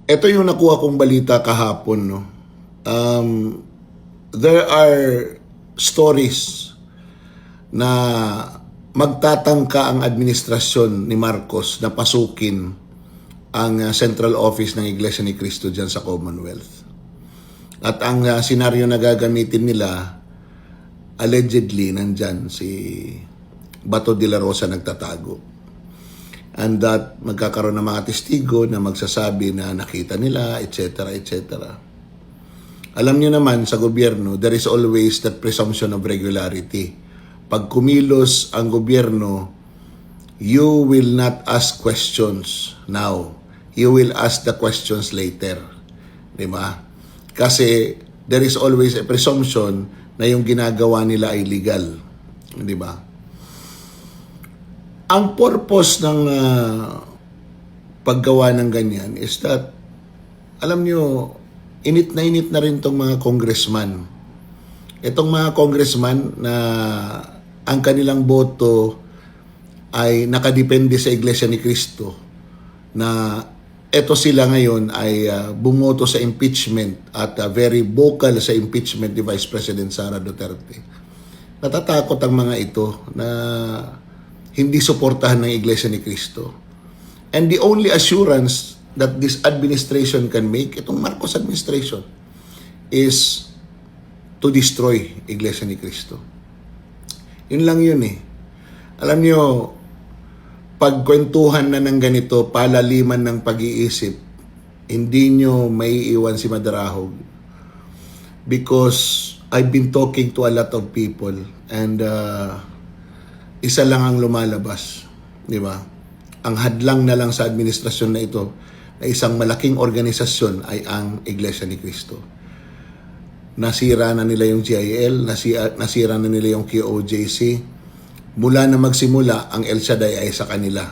Ito yung nakuha kong balita kahapon, no? There are stories na magtatangka ang administrasyon ni Marcos na pasukin ang central office ng Iglesia ni Cristo dyan sa Commonwealth. At ang senaryo na gagamitin nila, allegedly, nandyan si Bato de la Rosa nagtatago. And that magkakaroon ng mga testigo na magsasabi na nakita nila, etc., etc. Alam niyo naman sa gobyerno, there is always that presumption of regularity. Pag kumilos ang gobyerno, you will not ask questions now. You will ask the questions later. Di ba? Kasi there is always a presumption na yung ginagawa nila ay legal. Di ba? Ang purpose ng paggawa ng ganyan is that, alam nyo, init na rin tong mga congressman. Itong mga congressman na ang kanilang boto ay nakadepende sa Iglesia ni Cristo, na eto sila ngayon ay bumoto sa impeachment at very vocal sa impeachment ni Vice President Sara Duterte. Natatakot ang mga ito na hindi suportahan ng Iglesia ni Cristo. And the only assurance that this administration can make, itong Marcos administration, is to destroy Iglesia ni Cristo. Yun lang yun eh. Alam nyo, pagkwentuhan na ng ganito, palaliman ng pag-iisip, hindi nyo maiiwan si Madarahog. Because I've been talking to a lot of people and isa lang ang lumalabas, di ba? Ang hadlang na lang sa administrasyon na ito na isang malaking organisasyon ay ang Iglesia ni Cristo. Nasira na nila yung GIL, nasira na nila yung QOJC. Mula na magsimula, ang El Shaddai ay sa kanila.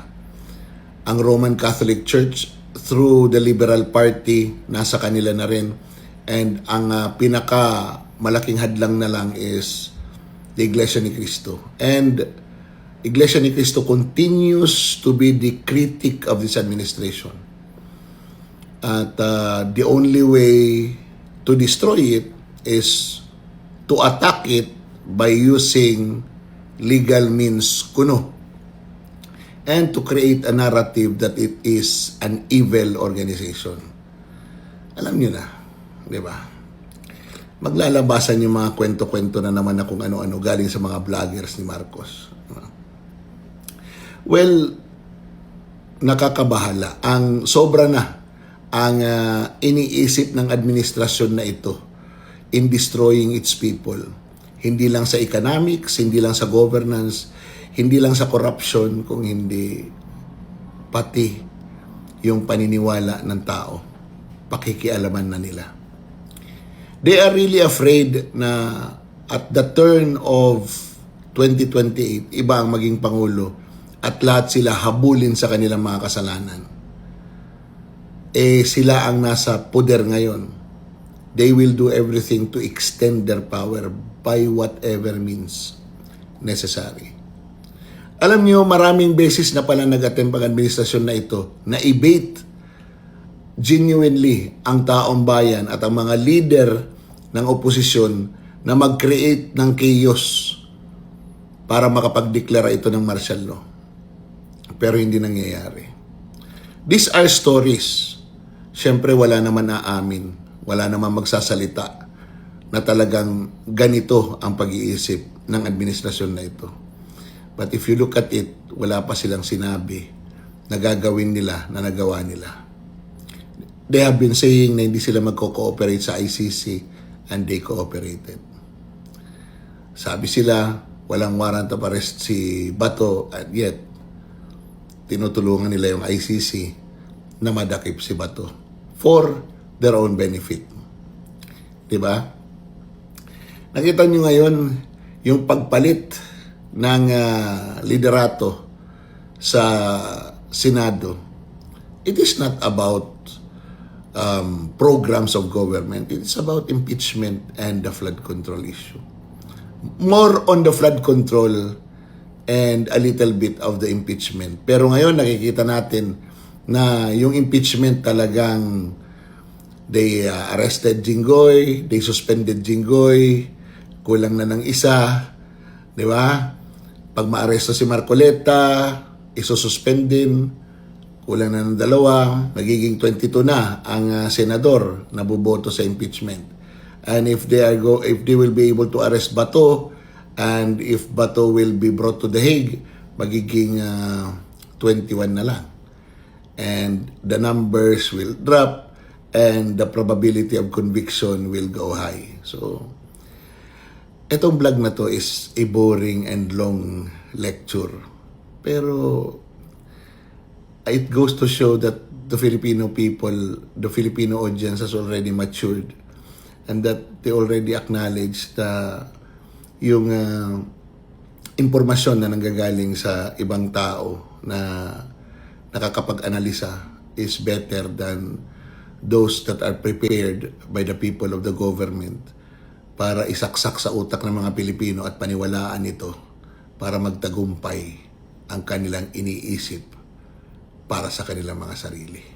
Ang Roman Catholic Church, through the Liberal Party, nasa kanila na rin. And ang pinaka malaking hadlang na lang is the Iglesia ni Cristo. And Iglesia ni Cristo continues to be the critic of this administration. At the only way to destroy it is to attack it by using legal means kuno, and to create a narrative that it is an evil organization. Alam niyo na, di ba? Maglalabasan yung mga kwento-kwento na naman na kung ano-ano galing sa mga vloggers ni Marcos. Well, nakakabahala. Ang sobra na ang iniisip ng administrasyon na ito in destroying its people. Hindi lang sa economics, hindi lang sa governance, hindi lang sa corruption, kung hindi pati yung paniniwala ng tao. Pakikialaman na nila. They are really afraid na at the turn of 2028, iba ang maging Pangulo at lahat sila habulin sa kanilang mga kasalanan. Sila ang nasa poder ngayon. They will do everything to extend their power by whatever means necessary. Alam niyo, maraming beses na pala nag-attempt ang administrasyon na ito na i-bait genuinely ang taong bayan at ang mga leader ng oposisyon na mag-create ng chaos para makapagdeklara ito ng martial law. Pero hindi nangyayari. These are stories. Siyempre wala naman aamin, wala naman magsasalita na talagang ganito ang pag-iisip ng administrasyon na ito. But if you look at it, wala pa silang sinabi na gagawin nila, na nagawa nila. They have been saying na hindi sila magko-cooperate sa ICC, and they cooperated. Sabi sila, walang warrant of arrest si Bato, at yet tinutulungan nila yung ICC na madakip si Bato for their own benefit. Diba? Nakita nyo ngayon yung pagpalit ng liderato sa Senado. It is not about programs of government. It is about impeachment and the flood control issue. More on the flood control and a little bit of the impeachment. Pero ngayon nakikita natin na yung impeachment talagang They arrested Jinggoy, they suspended Jinggoy, kulang na ng isa, di ba? Pag maaresto si Marcoleta, isususpend din, kulang na ng dalawa, magiging 22 na ang senador na boboto sa impeachment. And if they will be able to arrest Bato, and if Bato will be brought to The Hague, magiging 21 na lang. And the numbers will drop, and the probability of conviction will go high. So, etong vlog na to is a boring and long lecture. Pero, it goes to show that the Filipino people, the Filipino audience has already matured, and that they already acknowledge yung impormasyon na nanggagaling sa ibang tao na nakakapag-analisa is better than those that are prepared by the people of the government para isaksak sa utak ng mga Pilipino at paniwalaan ito para magtagumpay ang kanilang iniisip para sa kanilang mga sarili.